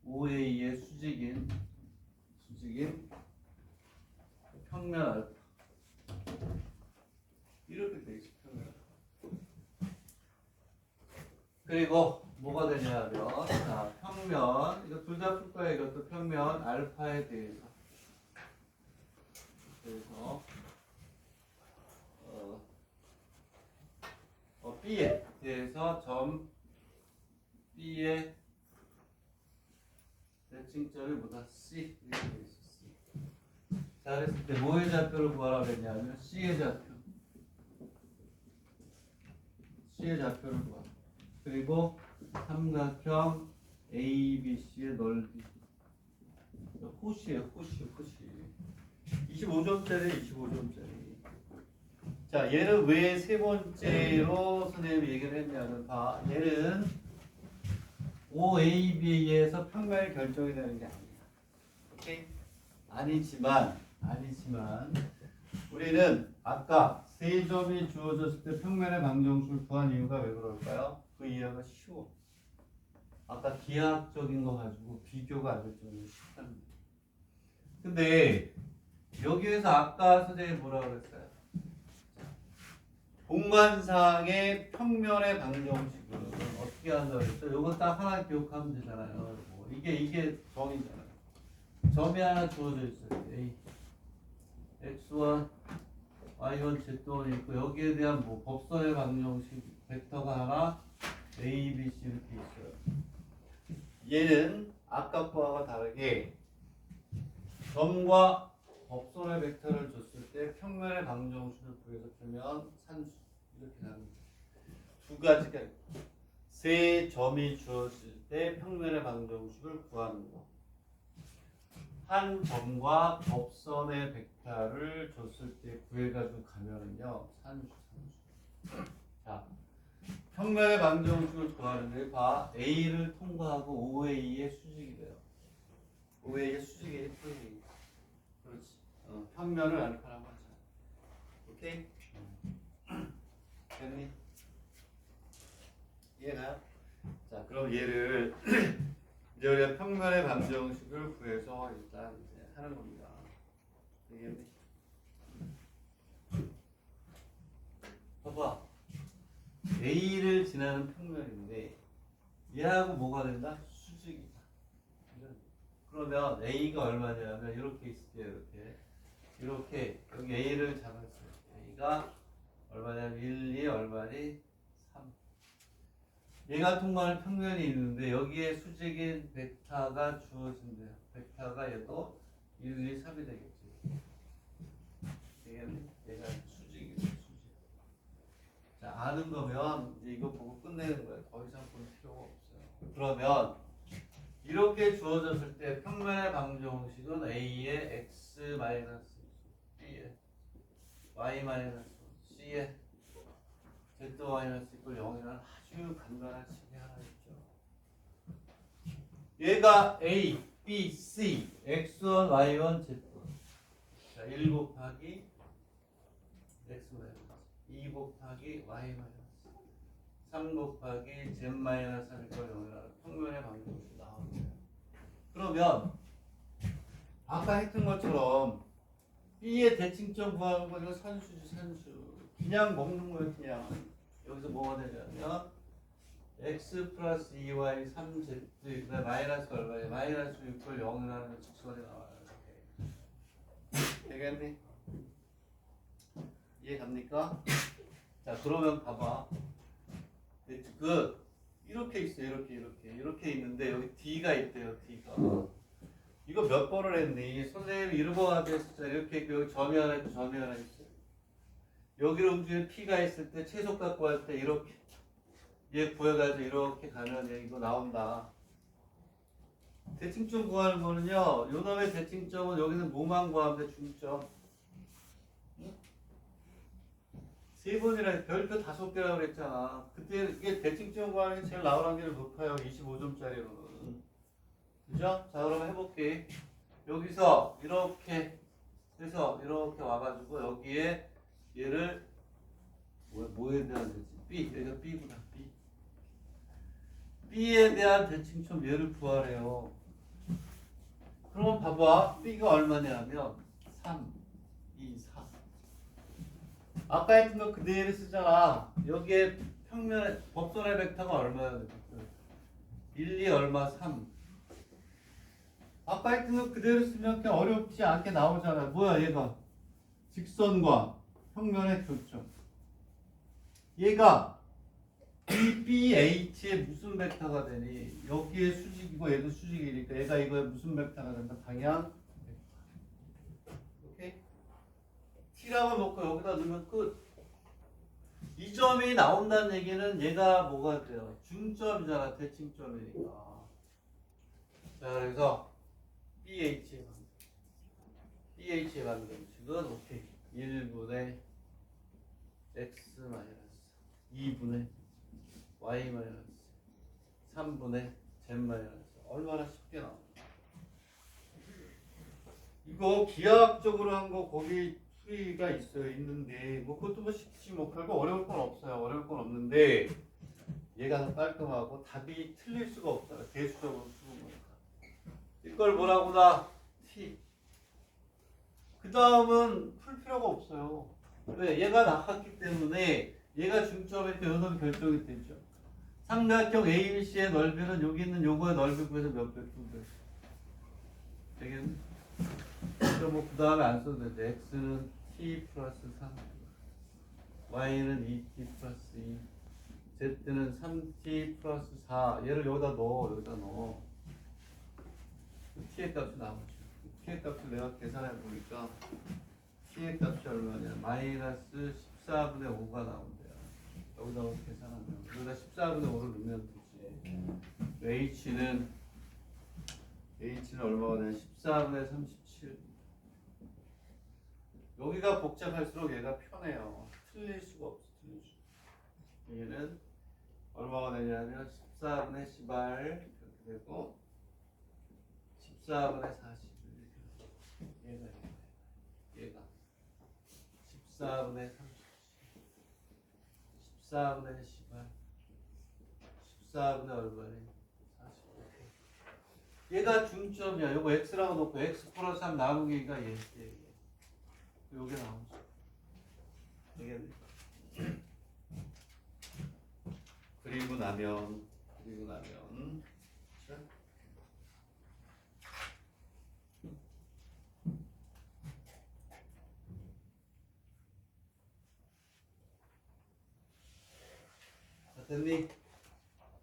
OA의 수직인 평면 알파 이렇게 돼 있어. 평면. 그리고 뭐가 되냐면 자 평면 이거 둘 다 풀 거야. 이것도 평면 알파에 대해서 B에 대해서 점 B의 대칭점이 뭐다? C 이렇게 돼 있어. C. 자 그랬을 때 뭐의 좌표를 구하라고 했냐면 C의 좌표를 구하. 그리고 삼각형 ABC의 넓이. 호시예요, 호시. 25점짜리. 자, 얘는 왜 세 번째로 선생님이 얘기를 했냐면 봐. 얘는 OAB에서 평면이 결정이 되는 게 아니야. 오케이? 아니지만 우리는 아까 세 점이 주어졌을 때 평면의 방정식을 구한 이유가 왜 그럴까요? 그 이해가 쉬워. 아까 기하학적인 거 가지고 비교가 안 될 정도로 쉽답니다. 근데 여기에서 아까 선생님이 뭐라고 그랬어요? 공간상의 평면의 방정식은 어떻게 한다고 그랬죠? 요거 딱 하나 기억하면 되잖아요. 이게 점이잖아요. 점이 하나 주어져 있어요. A, X1, Y1, Z1이 있고 여기에 대한 뭐 법선의 방정식 벡터가 하나 A, B, C 이렇게 있어요. 얘는 아까 거와 다르게 점과 법선의 벡터를 줬을 때 평면의 방정식을 구해서 풀면 산수 이렇게 나옵니다. 두 가지가 있고 세 점이 주어질 때 평면의 방정식을 구하는 거. 한 점과 법선의 벡터를 줬을 때 구해가지고 가면은요 산수. 자, 평면의 방정식을 구하는데 봐 A를 통과하고 OA의 수직이 돼요. OA의 수직이 FA. 그렇지. 평면을 알파라고 하자. 오케이? 됐니? 이해가요? 자, 그럼 얘를 이제 우리가 평면의 방정식을 구해서 일단 이제 하는 겁니다. 되겠니? 봐봐. A를 지나는 평면인데 얘하고 뭐가 된다? 수직이다. 그러면 A가 얼마냐면 이렇게 있을게요. 이렇게 여기 A를 잡았어요. A가 얼마냐면 1, 2 얼마니? 3. 얘가 통과하는 평면이 있는데 여기에 수직인 벡터가 주어진대요. 벡터가 얘도 1, 2, 3이 되겠지. 되겠니? 얘가 수직이죠. 자, 아는 거면 이제 이거 보고 끝내는 거예요. 더 이상 볼 필요가 없어요. 그러면 이렇게 주어졌을 때 평면의 방정식은 A의 x 마이너스 B의 y 마이너스 C의 z 마이너스 이퀄 0이라는 아주 간단한 식이 하나 있죠. 얘가 A, B, C, x1, y1, z1. 자, 1 곱하기 x 마이너스 2 2 곱하기 y 마이너스 3 곱하기 z 마이너스 3일 걸 0이라는 평면의 방정식이 나오네요. 그러면 아까 했던 것처럼 B의 대칭점 구하는 거 이거 산수지 산수. 그냥 먹는 거예요 그냥. 여기서 뭐가 되냐면 x 플러스 2y 3z 그다음에 마이너스 얼마예요? 마이너스 6걸 0이라는 직선이 나와요. 이렇게. 되겠니? 이해 갑니까? 자 그러면 봐봐. 이렇게 있어요. 이렇게 있는데 여기 D가 있대요. D가. 이거 몇 번을 했니? 선생님이 이름하게 했었잖아. 이렇게 있고 여기 점이 하나 있고 점이 하나 있어요. 여기로 움직이는 P가 있을 때 최소 갖고 할 때 이렇게 얘 구해가지고 이렇게 가면 이거 나온다. 대칭점 구하는 거는요. 요 놈의 대칭점은 여기는 뭐만 구하면 돼? 중점. 응? 세 번이라 별표 5개라고 그랬잖아. 그때 이게 대칭점 구하는 게 제일 나올 확률이 높아요. 25점짜리로는. 그죠? 자 그럼 해볼게. 여기서 이렇게 해서 이렇게 와가지고 여기에 얘를 뭐에 대한 대칭? B 여기가 B구나. B에 대한 대칭점 얘를 구하래요. 그럼 봐봐. B가 얼마냐면 3, 2, 4. 아까 했던 거 그대로 쓰잖아. 여기에 평면의 법선의 벡터가 얼마야? 1, 2 얼마? 3. 아까 했던 거 그대로 쓰면 그냥 어렵지 않게 나오잖아. 뭐야 얘가? 직선과 평면의 교점. 얘가 BH의 무슨 벡터가 되니? 여기에 수직이고 얘도 수직이니까 얘가 이거에 무슨 벡터가 된다? 방향 벡터. 오케이? T라고 놓고 여기다 넣으면 끝. 이 점이 나온다는 얘기는 얘가 뭐가 돼요? 중점이잖아. 대칭점이니까. 자 그래서 BH의 방정식은 오케이. 1분의 x 마이너스 2분의 y 마이너스 3분의 z 마이너스 얼마나 쉽게 나와. 이거 기하학적으로 한 거 거기 풀이가 있는데 뭐 그것도 뭐 쉽지 뭐 별거 어려울 건 없어요. 어려울 건 없는데 얘가 더 깔끔하고 답이 틀릴 수가 없잖아. 대수적으로 푸는 거니까. 이걸 뭐라고나 t. 그 다음은 풀 필요가 없어요. 왜? 얘가 나왔기 때문에 얘가 중점일 때 요놈이 결정이 되죠. 삼각형 ABC의 넓이는 여기 있는 요거의 넓이 구해서 몇 배? 2배. 되겠네? 그럼 뭐 그 다음에 안 써도 되죠. x는 t 플러스 3, y는 2t 플러스 2, z는 3t 플러스 4. 얘를 여기다 넣어. t의 값이 나오죠. t의 값을 내가 계산해 보니까 t의 값이 얼마냐? 마이너스 14분의 5가 나온대요. 여기다 계산하면 여기다 14분의 5를 넣으면 되지. h는 얼마가 되냐? 14분의 37. 여기가 복잡할수록 얘가 편해요. 틀릴 수가 없어. 얘는 얼마가 되냐면 14분의 18 이렇게 되고 14분의 41 얘가 14분의 37 14분의 18 14분의 얼마니? 40. 얘가 중점이야. 요거 x라고 놓고 x 플러스 3 나누기가 얘. 요게 나오죠. 되겠네. 그리고 나면 자, 됐니?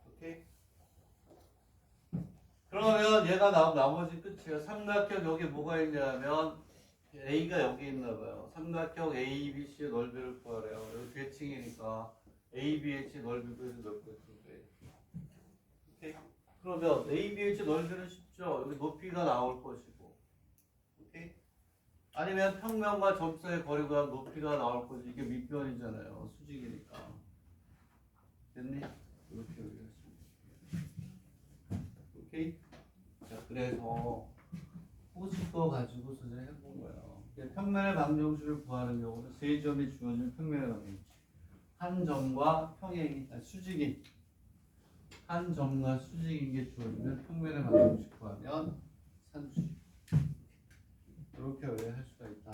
오케이. 그러면 얘가 나머지 끝이에요. 삼각형 여기 뭐가 있냐면 A가 여기 있나봐요. 삼각형 ABC의 넓이를 구하래요. 여기 대칭이니까 ABH 넓이 구해서 몇 배? 2배. 오케이. 그러면 ABH 넓이는 쉽죠. 여기 높이가 나올 것이고. 오케이. 아니면 평면과 점 사이의 거리가 높이가 나올 것이고. 이게 밑변이잖아요. 수직이니까. 됐니? 이렇게 여기가. 오케이. 자, 그래서 호식거 가지고 선생님 해본 거예요. 평면의 방정식을 구하는 경우는 세 점이 주어진 평면의 방정식. 한 점과 평행이 수직이 한 점과 수직인 게 주어지면 평면의 방정식 구하면 산수식. 이렇게 의뢰할 수가 있다.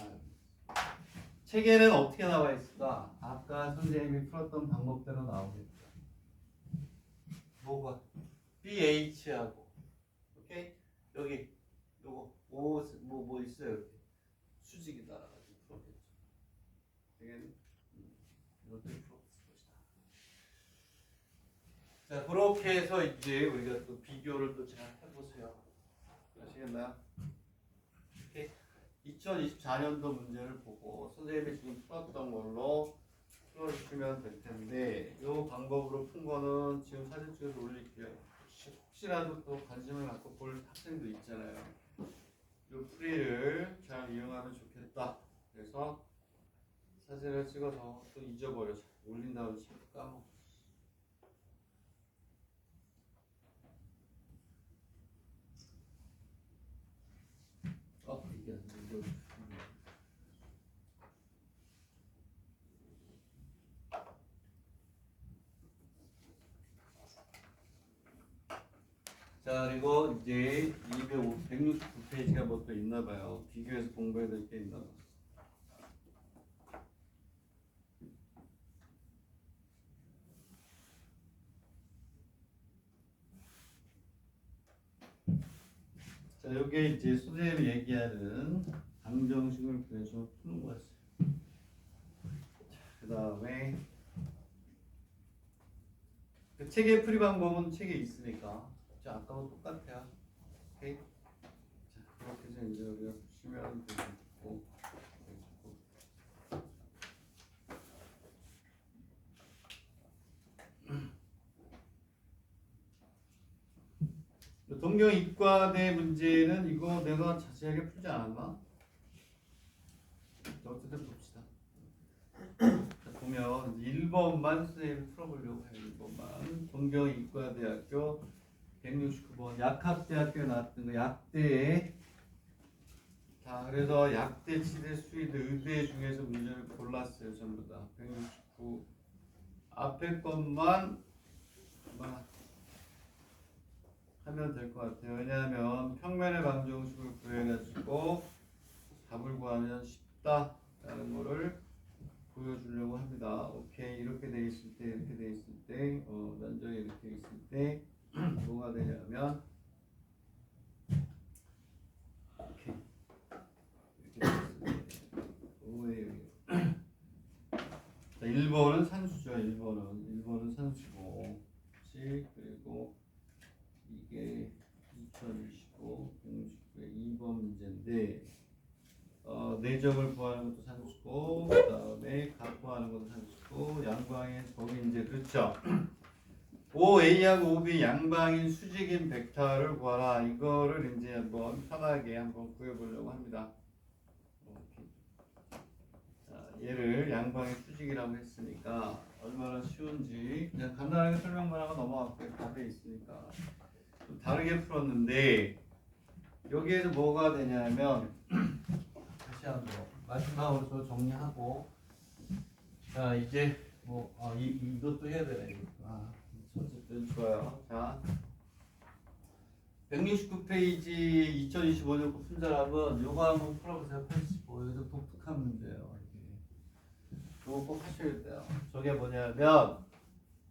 책에는 어떻게 나와 있을까? 아까 선생님이 풀었던 방법대로 나오겠죠. 뭐가? BH하고 오케이? 여기 요거 뭐 있어요? 이렇게 수직이 따라가지고 풀었겠죠. 책에는 이렇게 풀었을 것이다. 자, 그렇게 해서 이제 우리가 또 비교를 또 잘 해보세요. 아시겠나요? 오케이. 2024년도 문제를 보고 선생님이 지금 풀었던 걸로 풀어주시면 될 텐데 이 방법으로 푼 거는 지금 사진 찍어서 올릴게요. 혹시라도 또 관심을 갖고 볼 학생도 있잖아요. 이 풀이를 잘 이용하면 좋겠다. 그래서 사진을 찍어서 또 잊어버려. 올린 다음에 자꾸 까먹어. 이게 이거. 자, 그리고 이제 169페이지가 뭐 또 있나 봐요. 비교해서 공부해야 될 게 있나 봐. 자, 이게 이제 선생님이 얘기하는 방정식을 구해서 푸는 거였어요. 그 다음에 그 책의 풀이 방법은 책에 있으니까 자, 아까와 똑같아요. 오케이? 자, 그렇게 해서 이제 우리가 보시면 되고 동경 이과대 문제는 이거 내가 자세하게 풀지 않았나? 어쨌든 봅시다. 자, 보면 1번만 선생님이 풀어보려고 해요. 1번만 동경 이과대학교 169번 약학대학교에 나왔던 거 약대. 자, 그래서 약대, 치대, 수의대, 의대 중에서 문제를 골랐어요. 전부 다 169 앞에 것만 하면 될 것 같아요. 왜냐하면 평면의 방정식을 구해가지고 답을 구하면 쉽다라는 거를 보여주려고 합니다. 오케이, 이렇게 돼 있을 때, 이렇게 돼 있을 때, 면적이 이렇게 있을 때 뭐가 되냐면 오케이, 이렇게 돼 있을 때 오해요. 자, 1번은 산수죠. 1번은 산수고, 그리고 이게 2025 169의 2번 문제인데 내점을 구하는 것도 산수고 그 다음에 각 구하는 것도 산수고 양방인 거기 이제 그렇죠. OA하고 OB 양방인 수직인 벡터를 구하라. 이거를 이제 한번 편하게 한번 구해보려고 합니다. 자, 얘를 양방인 수직이라고 했으니까 얼마나 쉬운지 그냥 간단하게 설명만 하고 넘어갈게요. 답에 있으니까. 좀 다르게 풀었는데 여기에서 뭐가 되냐면 다시 한번 마지막으로 저 정리하고 자 이제 뭐 이것도 해야 되네. 어쨌든 좋아요. 자 169페이지 2025년 푼 사람은 요거 한번 풀어보세요. 85. 여기도 독특한 문제예요. 이거 꼭 하셔야 돼요. 저게 뭐냐면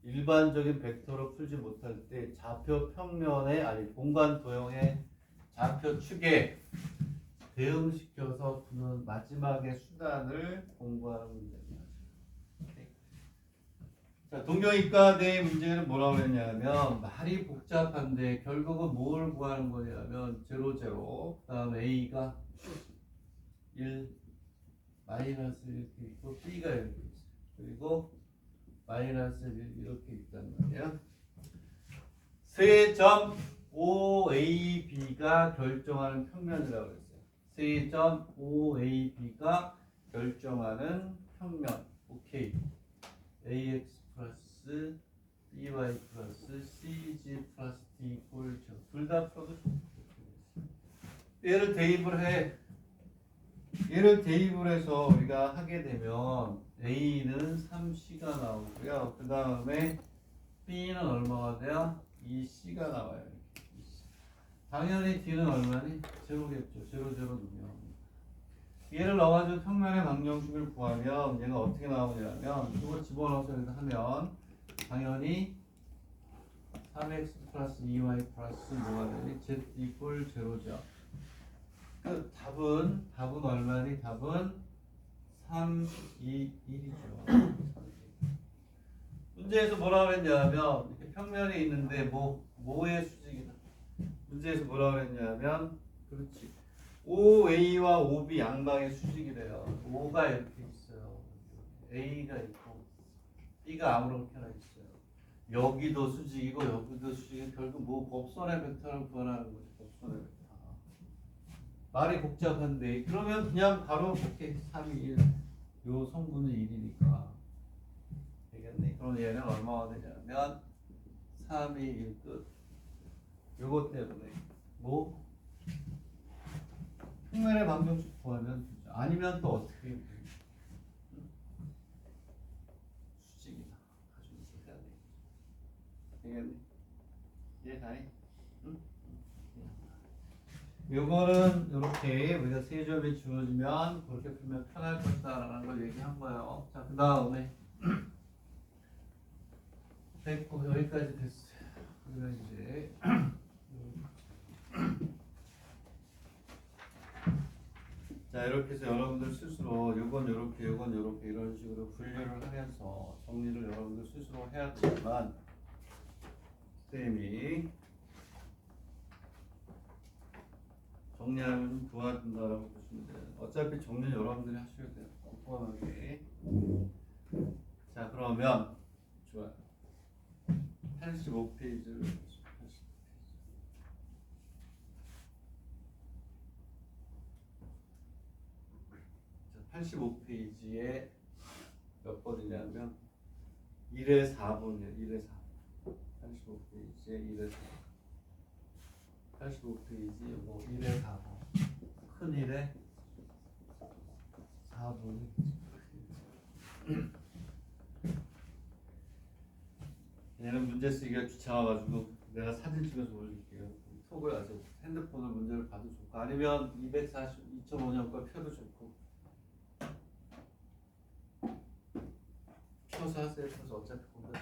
일반적인 벡터로 풀지 못할 때 좌표 평면에 아니 공간 도형의 좌표 축에 대응시켜서 푸는 마지막의 수단을 공부하는 문제입니다. 자, 동경이과대 문제는 뭐라고 했냐면 말이 복잡한데 결국은 뭘 구하는 거냐면 0, 0, 그 다음에 A가 1, 마이너스 이렇게 있고 B가 이렇게 있어요. 그리고 마이너스 1 이렇게 있단 말이에요. 세점 OAB가 결정하는 평면이라고 했어요. 세점 OAB가 결정하는 평면. 오케이. AX 플러스 BY 플러스 CG 플러스 D 꼴죠. 둘 다 풀어도 좋겠어요. 얘를 대입을 해. 얘를 대입을 해서 우리가 하게 되면 A는 3C가 나오고요. 그 다음에 B는 얼마가 돼요? 2C가 나와요. 당연히 D는 얼마니? 제로겠죠. 제로 넣으면. 얘를 넣어가지고 평면의 방정식을 구하면 얘가 어떻게 나오냐면 이거 집어넣어서 여기서 하면 당연히 3x 플러스 2y 플러스 뭐가 되니? z 이꼴 제로죠. 그 답은 얼마니? 답은 3, 2, 1이죠. 문제에서 뭐라 그랬냐면 이렇게 평면에 있는데 뭐의 수직이다. 문제에서 뭐라 그랬냐면 그렇지. OA와 OB 양방의 수직이래요. O가 이렇게 있어요. A가 있고 B가 아무렇게나 있어요. 여기도 수직이고 여기도 수직이고 결국 뭐 법선의 벡터를 구하라는 거지. 법선의 벡터. 말이 복잡한데 그러면 그냥 바로 오케이 3이 1. 요 성분은 1이니까 되겠네. 그럼 얘는 얼마가 되냐면 3이 1 끝. 요것 때문에 뭐 평면의 방정식 구하면 되죠. 아니면 또 어떻게 해야 돼? 수직이다. 가지고 해야 돼. 되겠네. 이해가니? 응? 요거는 이렇게 우리가 세 점이 주어지면 그렇게 풀면 편할 것이다라는 걸 얘기한 거예요. 자, 그 다음에 됐고 여기까지 됐어요. 그러면 이제 자 이렇게 해서 여러분들 스스로 요건 요렇게 요건 요렇게 이런 식으로 분류를 하면서 정리를 여러분들 스스로 해야 되지만 쌤이 정리하면 좀 도와준다라고 보시면 돼요. 어차피 정리는 여러분들이 하셔야 돼요. 꼼꼼하게. 자 그러면 좋아요. 85페이지를 85페이지에 몇 번이냐면 1에 4번이에요. 1에 4번. 85페이지에 1에 4번. 85페이지 뭐 1에 4번. 큰 1에 4번이 얘는 문제 쓰기가 귀찮아가지고 내가 사진 찍어서 올릴게요. 톡을 아주 핸드폰으로 문제를 봐도 좋고 아니면 242.5년 걸 펴도 좋고 펴서 하세요. 펴서 어차피 보면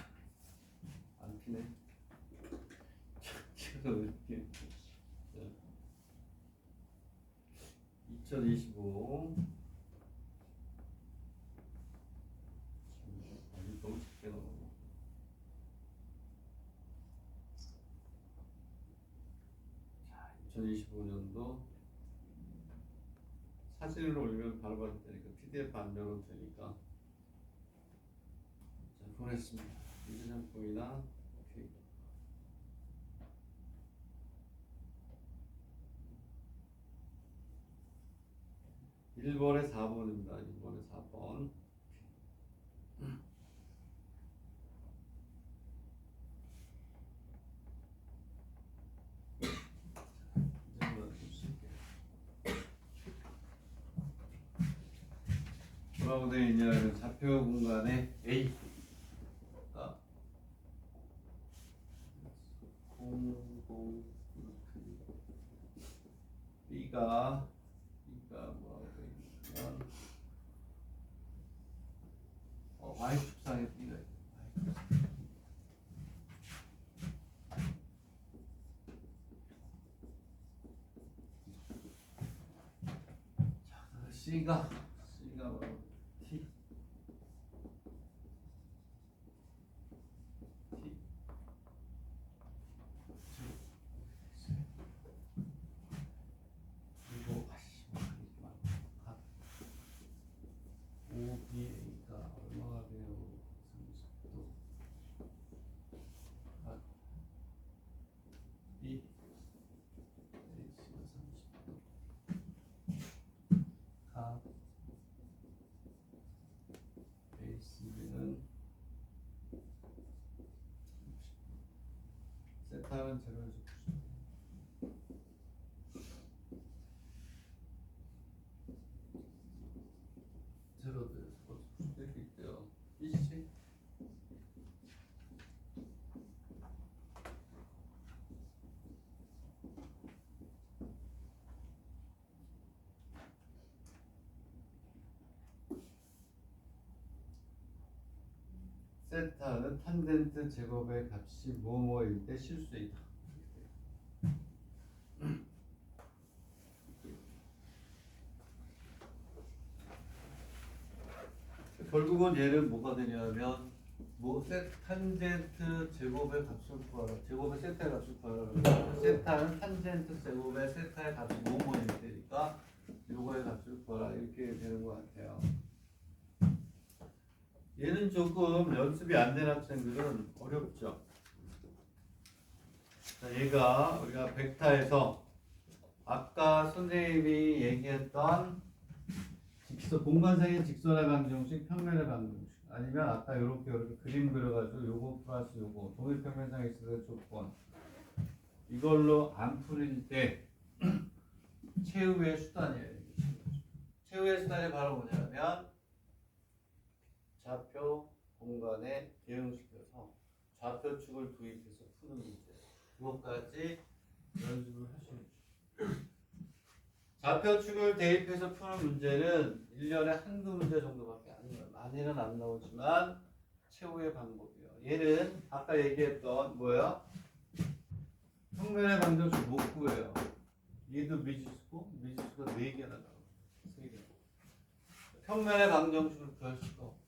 안 피네. 이렇게 2025 너무 작게 나오고 2025년도 사진을 올리면 바로바로 되니까 PDF 안 열어도 되니까 자 보냈습니다. 유전상품이나 오케이. 1번에 4번입니다. 1번에 4번. 뭐라고 되어 있냐면 좌표 공간에 A B가 뭐라고 되어 있냐면 Y축상에 B가 있어요. 자, C가 뭐라고 T 그리고 OBA가 얼마가 돼요? 30도 B H가 30도 각 ACB는 세타는 제로에서 90도 세타는 탄젠트 제곱의 값이 뭐뭐일 때 실수이다. 결국은 얘는 뭐가 되냐면 탄젠트 제곱의 값을 구하라. 제곱의 세타의 값을 구하라. 세타는 탄젠트 제곱의 세타의 값이 뭐뭐일 때니까 요거의 값을 구하라. 이렇게 되는 것 같아요. 얘는 조금 연습이 안 된 학생들은 어렵죠. 자, 얘가 우리가 벡터에서 아까 선생님이 얘기했던 공간상의 직선의 방정식, 평면의 방정식, 아니면 아까 이렇게 그림 그려가지고 요거 플러스 요거 동일평면상에 있어서 조건 이걸로 안 풀릴 때 최후의 수단이에요. 최후의 수단이 바로 뭐냐면 좌표 공간에 대응시켜서 좌표축을 도입해서 푸는 문제. 그것까지 연습을 하셔야죠. 좌표축을 대입해서 푸는 문제는 1년에 한두 문제 정도밖에 안 나와요. 많이는 안 나오지만 최후의 방법이에요. 얘는 아까 얘기했던 뭐야? 평면의 방정식 못 구해요. 얘도 미지수고 미지수가 4개나 나와요. 3개. 평면의 방정식을 구할 수가 없다.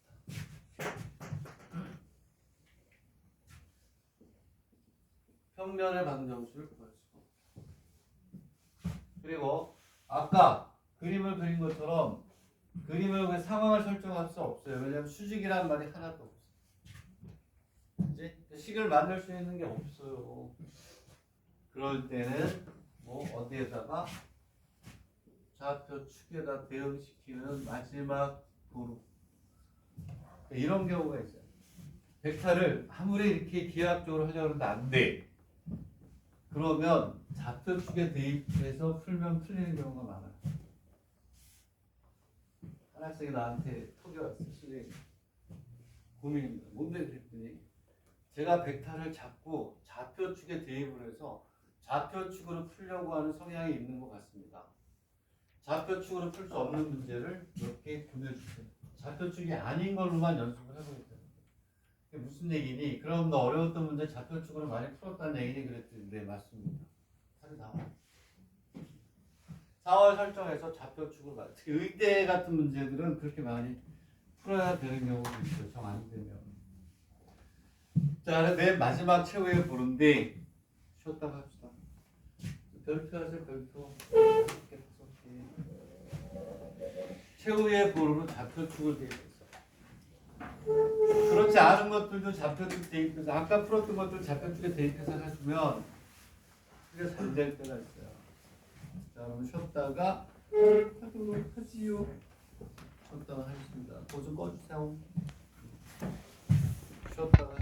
평면의 방정식을 구할 수가 없다. 그리고 아까 그림을 그린 것처럼 그림을 그 상황을 설정할 수 없어요. 왜냐하면 수직이란 말이 하나도 없어요. 이제 식을 만들 수 있는 게 없어요. 그럴 때는 뭐 어디에다가 좌표 축에다 대응시키는 마지막 도루 이런 경우가 있어요. 벡터를 아무리 이렇게 기하학적으로 하려고 해도 안 돼. 그러면 좌표축에 대입해서 풀면 풀리는 경우가 많아요. 한 학생이 나한테 톡이 왔어요. 선생님 고민입니다. 뭔데 그랬더니 제가 벡터를 자꾸 좌표축에 대입을 해서 좌표축으로 풀려고 하는 성향이 있는 것 같습니다. 좌표축으로 풀 수 없는 문제를 몇 개 보내주세요. 좌표축이 아닌 걸로만 연습을 해보겠다. 이게 무슨 얘기니? 그럼 너 어려웠던 문제 좌표축으로 많이 풀었다는 얘기니? 그랬더니 네 맞습니다. 답이 나와요. 상황을 설정해서 좌표축을 특히 의대 같은 문제들은 그렇게 많이 풀어야 되는 경우도 있어요. 정 안 되면. 자, 맨 마지막 최후의 보는데 쉬었다가 합시다. 별표 하세요. 별표. 최후의 보루는 좌표축을 대입했어. 그렇지 않은 것들도 좌표축 대입해서 아까 풀었던 것들 좌표축에 대입해서 해주면 그게 잘 될 때가 있어요. 자, 그럼 쉬었다가 하도록 하지요. 쉬었다가 하겠습니다. 보 좀 꺼주세요. 쉬었다가